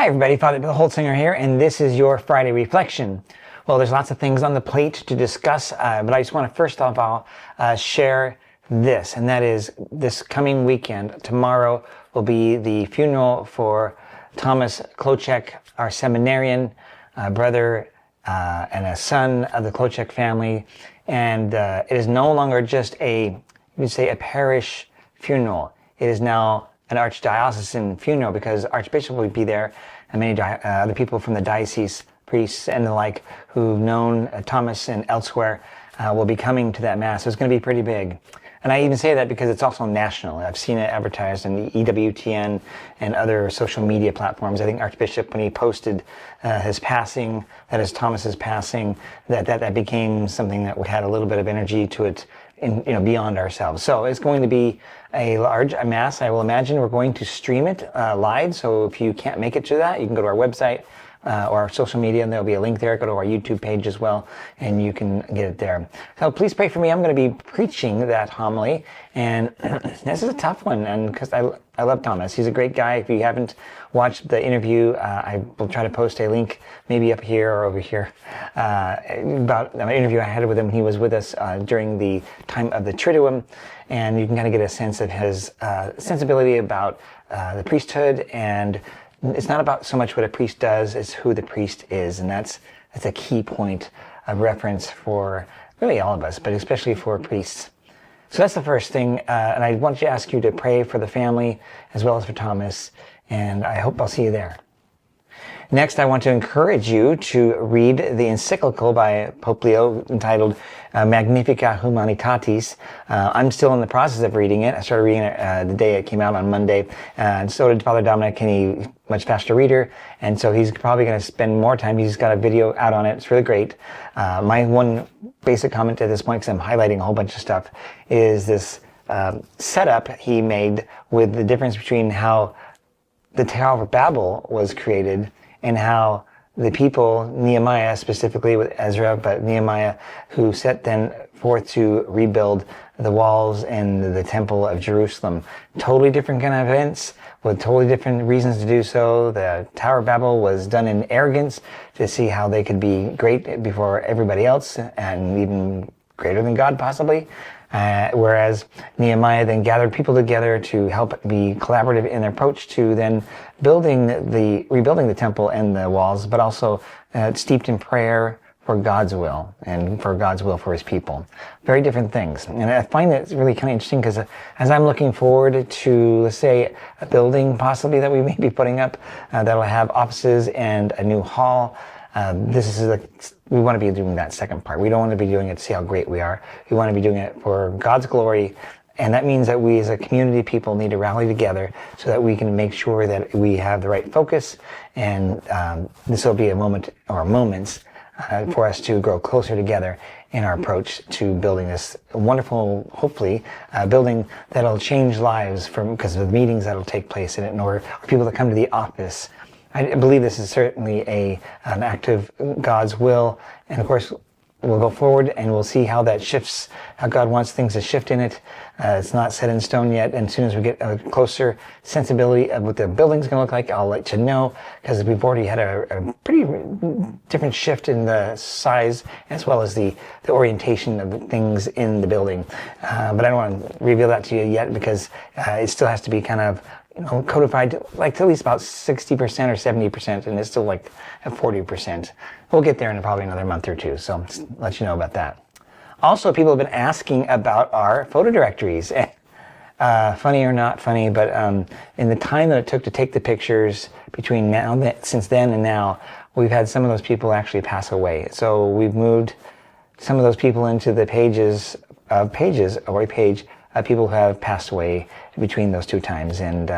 Hi everybody, Father Bill Holtzinger here, and this is your Friday Reflection. Well, there's lots of things on the plate to discuss, but I just want to first of all share this, and that is this coming weekend. Tomorrow will be the funeral for Thomas Kloucek, our seminarian brother and a son of the Kloucek family, and it is no longer just a parish funeral. It is now an archdiocesan funeral because Archbishop will be there, and many other people from the diocese, priests and the like, who've known Thomas and elsewhere will be coming to that Mass. So it's going to be pretty big. And I even say that because it's also national. I've seen it advertised in the EWTN and other social media platforms. I think Archbishop, when he posted his passing, that is Thomas's passing, that became something that had a little bit of energy to it, beyond ourselves. So it's going to be a large Mass. I will imagine we're going to stream it live. So if you can't make it to that, you can go to our website or our social media, and there'll be a link there. Go to our YouTube page as well, and you can get it there. So please pray for me. I'm going to be preaching that homily, and this is a tough one, and because I love Thomas. He's a great guy. If you haven't watched the interview, I will try to post a link maybe up here or over here about an interview I had with him. He was with us during the time of the Triduum, and you can kind of get a sense of his sensibility about the priesthood. And it's not about so much what a priest does, it's who the priest is, and that's a key point of reference for really all of us, but especially for priests. So that's the first thing, and I want to ask you to pray for the family as well as for Thomas, and I hope I'll see you there. Next, I want to encourage you to read the encyclical by Pope Leo entitled Magnifica Humanitas. I'm still in the process of reading it. I started reading it the day it came out on Monday, and so did Father Dominic, and he's a much faster reader, and so he's probably going to spend more time. He's got a video out on it. It's really great. My one basic comment at this point, because I'm highlighting a whole bunch of stuff, is this setup he made with the difference between how the Tower of Babel was created and how the people, Nehemiah specifically with Ezra, but Nehemiah, who set then forth to rebuild the walls and the temple of Jerusalem. Totally different kind of events with totally different reasons to do so. The Tower of Babel was done in arrogance to see how they could be great before everybody else and even greater than God possibly. Whereas Nehemiah then gathered people together to help be collaborative in their approach to then rebuilding the temple and the walls, but also steeped in prayer for God's will and for God's will for his people. Very different things. And I find that it's really kind of interesting because as I'm looking forward to, let's say, a building possibly that we may be putting up that'll have offices and a new hall, we want to be doing that second part. We don't want to be doing it to see how great we are. We want to be doing it for God's glory. And that means that we as a community people need to rally together so that we can make sure that we have the right focus. And this will be a moment or moments for us to grow closer together in our approach to building this wonderful, hopefully, building that'll change lives because of the meetings that'll take place in it, or people that come to the office. I believe this is certainly an act of God's will, and of course we'll go forward and we'll see how that shifts, how God wants things to shift in it. It's not set in stone yet, and as soon as we get a closer sensibility of what the building's going to look like, I'll let you know, because we've already had a pretty different shift in the size as well as the orientation of the things in the building. But I don't want to reveal that to you yet because it still has to be kind of codified like to at least about 60% or 70%, and it's still like at 40%. We'll get there in probably another month or two, so just let you know about that. Also, people have been asking about our photo directories. Funny or not funny, but in the time that it took to take the pictures between since then and now, we've had some of those people actually pass away. So we've moved some of those people into the pages or a page of people who have passed away between those two times. And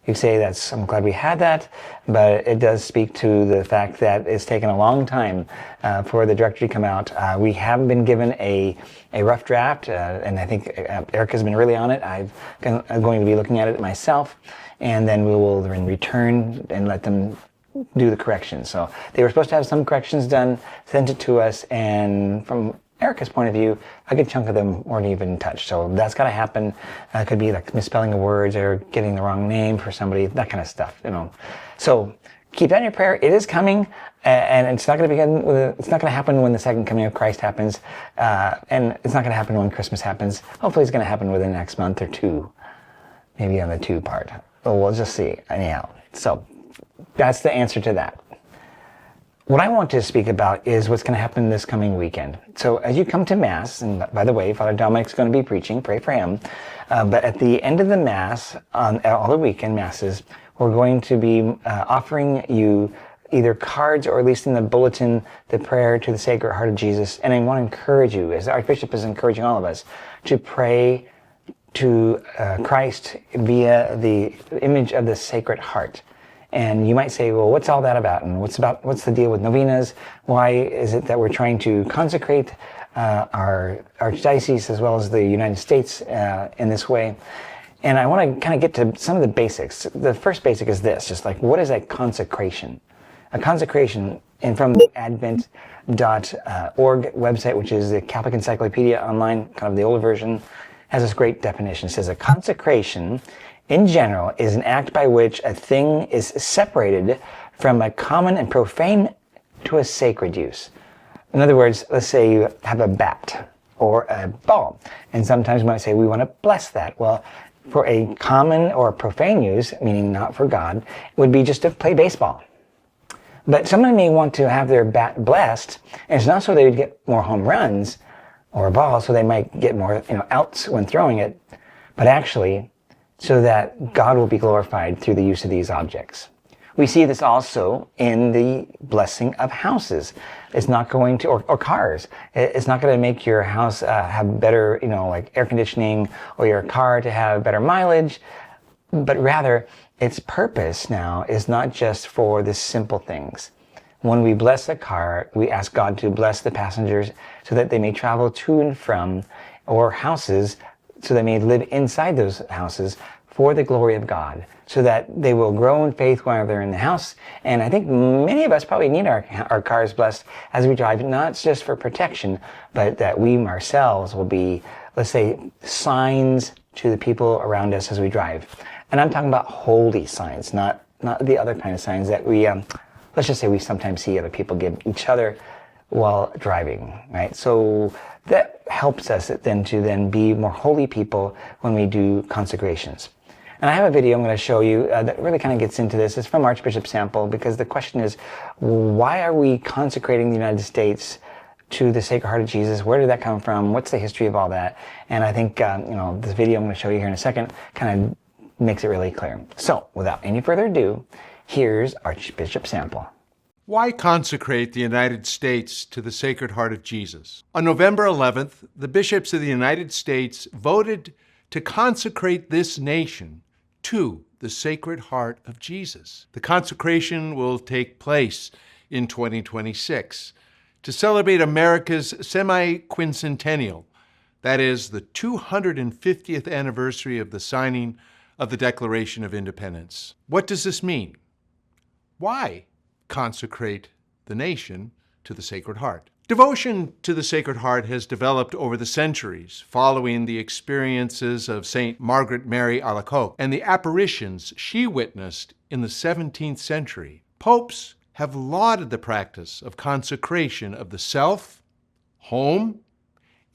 you say I'm glad we had that, but it does speak to the fact that it's taken a long time for the directory to come out. We haven't been given a rough draft, and I think Erica's been really on it. I'm going to be looking at it myself, and then we will return and let them do the corrections. So they were supposed to have some corrections done, sent it to us, and from Erica's point of view, a good chunk of them weren't even touched. So that's got to happen. It could be like misspelling of words or getting the wrong name for somebody, that kind of stuff, So keep that in your prayer. It is coming, and it's not going to it's not going to happen when the second coming of Christ happens, and it's not going to happen when Christmas happens. Hopefully, it's going to happen within the next month or two, maybe on the 2 part. But we'll just see. Anyhow, so that's the answer to that. What I want to speak about is what's going to happen this coming weekend. So as you come to Mass, and by the way, Father Dominic's going to be preaching, pray for him. But at the end of the Mass, on all the weekend Masses, we're going to be offering you either cards or at least in the bulletin, the prayer to the Sacred Heart of Jesus. And I want to encourage you, as the Archbishop is encouraging all of us, to pray to Christ via the image of the Sacred Heart. And you might say, well, what's all that about? And what's the deal with novenas? Why is it that we're trying to consecrate our Archdiocese as well as the United States in this way? And I want to kind of get to some of the basics. The first basic is this, just like, what is a consecration? A consecration, and from the advent.org website, which is the Catholic Encyclopedia online, kind of the older version, has this great definition. It says, a consecration in general is an act by which a thing is separated from a common and profane to a sacred use. In other words, let's say you have a bat or a ball, and sometimes we might say we want to bless that. Well, for a common or profane use, meaning not for God, it would be just to play baseball. But someone may want to have their bat blessed, and it's not so they would get more home runs or a ball, so they might get more outs when throwing it, but actually so that God will be glorified through the use of these objects. We see this also in the blessing of houses. It's not going to, or cars. It's not going to make your house have better, like air conditioning, or your car to have better mileage, but rather its purpose now is not just for the simple things. When we bless a car, we ask God to bless the passengers so that they may travel to and from, or houses, so they may live inside those houses for the glory of God, so that they will grow in faith while they're in the house. And I think many of us probably need our cars blessed as we drive, not just for protection, but that we ourselves will be, let's say, signs to the people around us as we drive. And I'm talking about holy signs, not the other kind of signs that we, let's just say we sometimes see other people give each other while driving, right? So that helps us then to be more holy people when we do consecrations. And I have a video I'm going to show you that really kind of gets into this. It's from Archbishop Sample, because the question is, why are we consecrating the United States to the Sacred Heart of Jesus? Where did that come from? What's the history of all that? And I think, this video I'm going to show you here in a second kind of makes it really clear. So without any further ado, here's Archbishop Sample. Why consecrate the United States to the Sacred Heart of Jesus? On November 11th, the bishops of the United States voted to consecrate this nation to the Sacred Heart of Jesus. The consecration will take place in 2026 to celebrate America's semi-quincentennial, that is, the 250th anniversary of the signing of the Declaration of Independence. What does this mean? Why consecrate the nation to the Sacred Heart? Devotion to the Sacred Heart has developed over the centuries, following the experiences of St. Margaret Mary Alacoque and the apparitions she witnessed in the 17th century. Popes have lauded the practice of consecration of the self, home,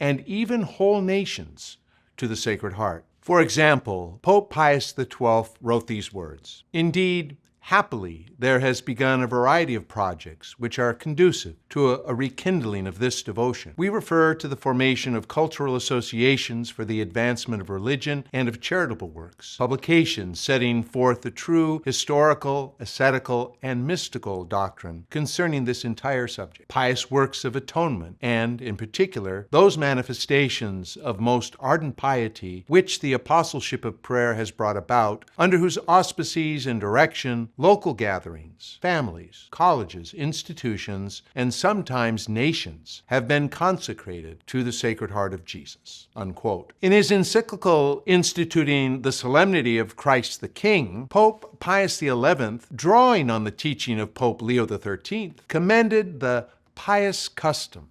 and even whole nations to the Sacred Heart. For example, Pope Pius XII wrote these words, "Indeed, happily, there has begun a variety of projects which are conducive to a rekindling of this devotion. We refer to the formation of cultural associations for the advancement of religion and of charitable works, publications setting forth the true historical, ascetical, and mystical doctrine concerning this entire subject, pious works of atonement, and, in particular, those manifestations of most ardent piety which the apostleship of prayer has brought about, under whose auspices and direction local gatherings, families, colleges, institutions, and sometimes nations have been consecrated to the Sacred Heart of Jesus." Unquote. In his encyclical instituting the solemnity of Christ the King, Pope Pius XI, drawing on the teaching of Pope Leo XIII, commended the pious custom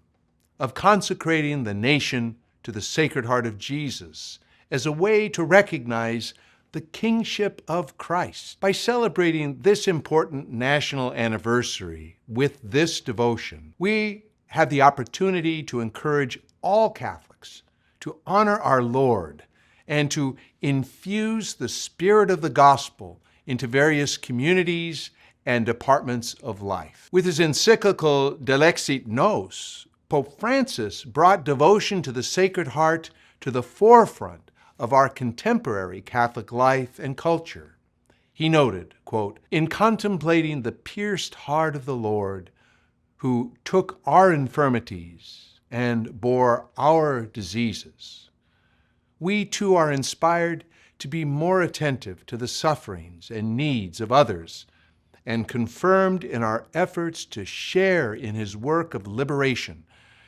of consecrating the nation to the Sacred Heart of Jesus as a way to recognize the kingship of Christ. By celebrating this important national anniversary with this devotion, we have the opportunity to encourage all Catholics to honor our Lord and to infuse the spirit of the gospel into various communities and departments of life. With his encyclical Delexit Nos, Pope Francis brought devotion to the Sacred Heart to the forefront of our contemporary Catholic life and culture. He noted, quote, "In contemplating the pierced heart of the Lord, who took our infirmities and bore our diseases, we too are inspired to be more attentive to the sufferings and needs of others and confirmed in our efforts to share in his work of liberation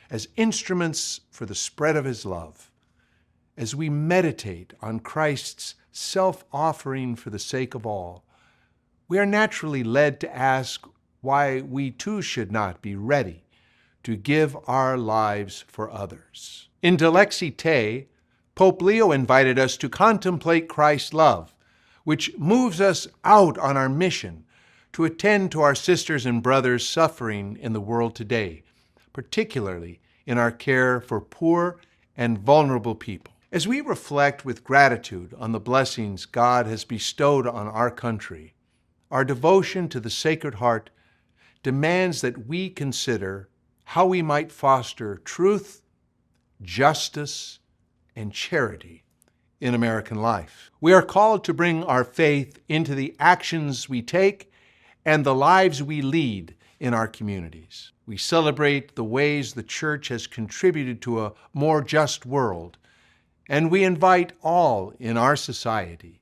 as instruments for the spread of his love. As we meditate on Christ's self-offering for the sake of all, we are naturally led to ask why we too should not be ready to give our lives for others." In Delexit Te, Pope Leo invited us to contemplate Christ's love, which moves us out on our mission to attend to our sisters and brothers suffering in the world today, particularly in our care for poor and vulnerable people. As we reflect with gratitude on the blessings God has bestowed on our country, our devotion to the Sacred Heart demands that we consider how we might foster truth, justice, and charity in American life. We are called to bring our faith into the actions we take and the lives we lead in our communities. We celebrate the ways the Church has contributed to a more just world, and we invite all in our society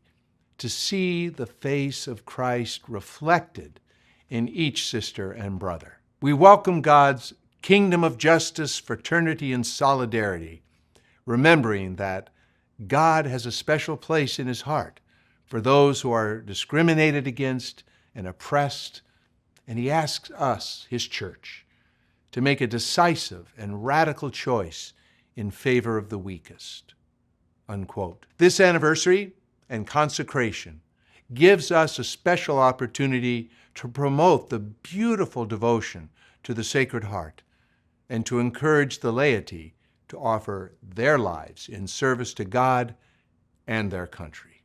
to see the face of Christ reflected in each sister and brother. We welcome God's kingdom of justice, fraternity, and solidarity, remembering that God has a special place in his heart for those who are discriminated against and oppressed, and he asks us, his church, to make a decisive and radical choice in favor of the weakest." Unquote. This anniversary and consecration gives us a special opportunity to promote the beautiful devotion to the Sacred Heart and to encourage the laity to offer their lives in service to God and their country.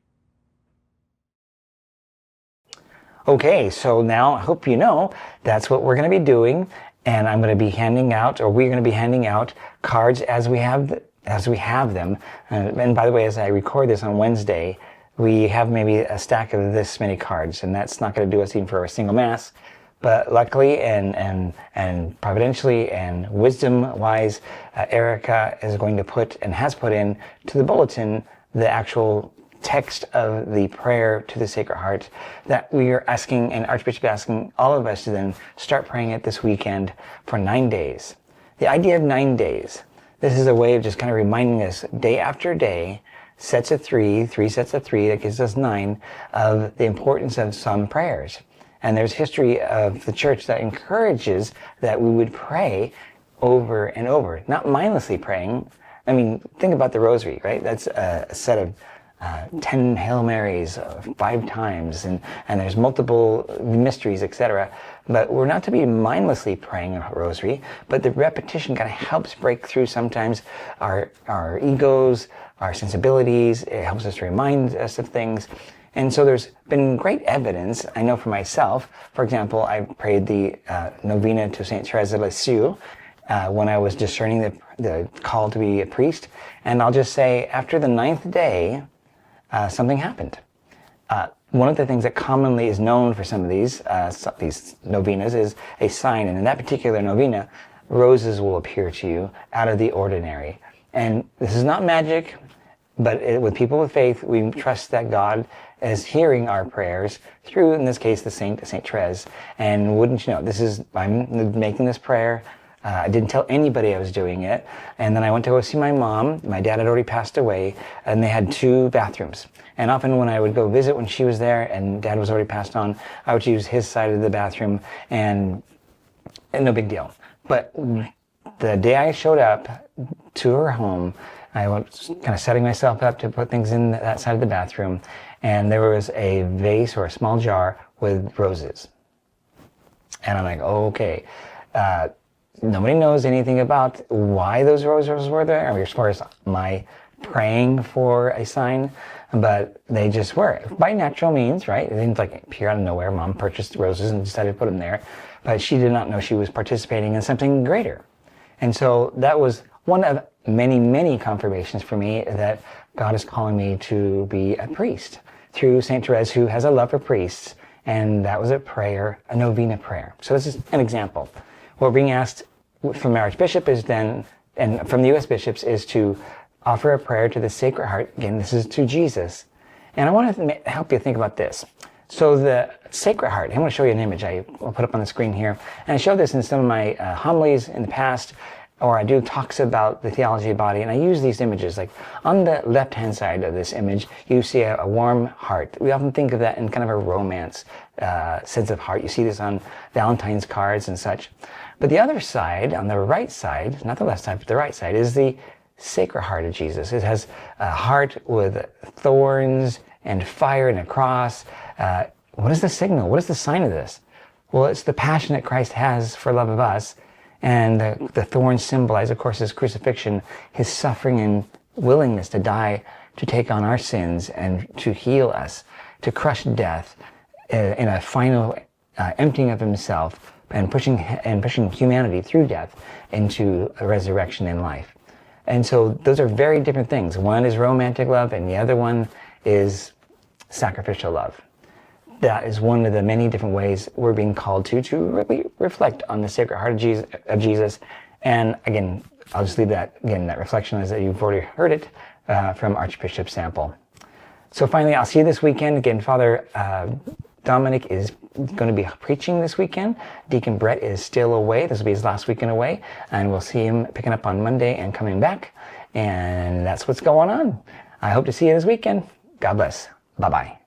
Okay, so now I hope you know that's what we're going to be doing, and I'm going to be handing out, or we're going to be handing out cards as we have them. And by the way, as I record this on Wednesday, we have maybe a stack of this many cards, and that's not going to do us even for a single Mass. But luckily and providentially and wisdom-wise, Erica is going to put and has put in to the bulletin the actual text of the prayer to the Sacred Heart that we are asking, and Archbishop asking all of us to then start praying it this weekend for 9 days. The idea of 9 days, this is a way of just kind of reminding us day after day, sets of three sets of three, that gives us 9, of the importance of some prayers. And there's history of the Church that encourages that we would pray over and over, not mindlessly praying. I mean, think about the Rosary, right? That's a set of 10 Hail Marys 5 times, and there's multiple mysteries, etc. But we're not to be mindlessly praying a rosary, but the repetition kind of helps break through sometimes our egos, our sensibilities. It helps us to remind us of things. And so there's been great evidence, I know for myself. For example, I prayed the Novena to St. Thérèse of Lisieux when I was discerning the call to be a priest. And I'll just say, after the 9th day, something happened. One of the things that commonly is known for some of these novenas is a sign. And in that particular novena, roses will appear to you out of the ordinary. And this is not magic, but with people with faith, we trust that God is hearing our prayers through, in this case, the Saint Thérèse. And wouldn't you know, I'm making this prayer. I didn't tell anybody I was doing it. And then I went to go see my mom. My dad had already passed away, and they had 2 bathrooms. And often when I would go visit when she was there and Dad was already passed on, I would use his side of the bathroom, and no big deal. But the day I showed up to her home, I was kind of setting myself up to put things in that side of the bathroom, and there was a vase or a small jar with roses. And I'm like, okay. Nobody knows anything about why those roses were there, as far as my praying for a sign, but they just were. By natural means, right? It didn't like appear out of nowhere. Mom purchased roses and decided to put them there, but she did not know she was participating in something greater. And so that was one of many, many confirmations for me that God is calling me to be a priest through St. Thérèse, who has a love for priests, and that was a prayer, a novena prayer. So this is an example. What we're being asked from the Archbishop is then, and from the U.S. bishops, is to offer a prayer to the Sacred Heart. Again, this is to Jesus. And I want to help you think about this. So the Sacred Heart, I'm going to show you an image I'll put up on the screen here. And I showed this in some of my homilies in the past, or I do talks about the theology of the body, and I use these images. Like on the left-hand side of this image, you see a warm heart. We often think of that in kind of a romance sense of heart. You see this on Valentine's cards and such. But the other side, on the right side, not the left side, but the right side, is the Sacred Heart of Jesus. It has a heart with thorns and fire and a cross. What is the signal? What is the sign of this? Well, it's the passion that Christ has for love of us. And the thorns symbolize, of course, his crucifixion, his suffering and willingness to die, to take on our sins and to heal us, to crush death in a final emptying of himself and pushing humanity through death into a resurrection in life. And so those are very different things. One is romantic love, and the other one is sacrificial love. That is one of the many different ways we're being called to really reflect on the Sacred Heart of Jesus. And again, I'll just leave that, again, that reflection is that you've already heard it from Archbishop Sample. So finally, I'll see you this weekend. Again, Father Dominic is going to be preaching this weekend. Deacon Brett is still away. This will be his last weekend away. And we'll see him picking up on Monday and coming back. And that's what's going on. I hope to see you this weekend. God bless. Bye-bye.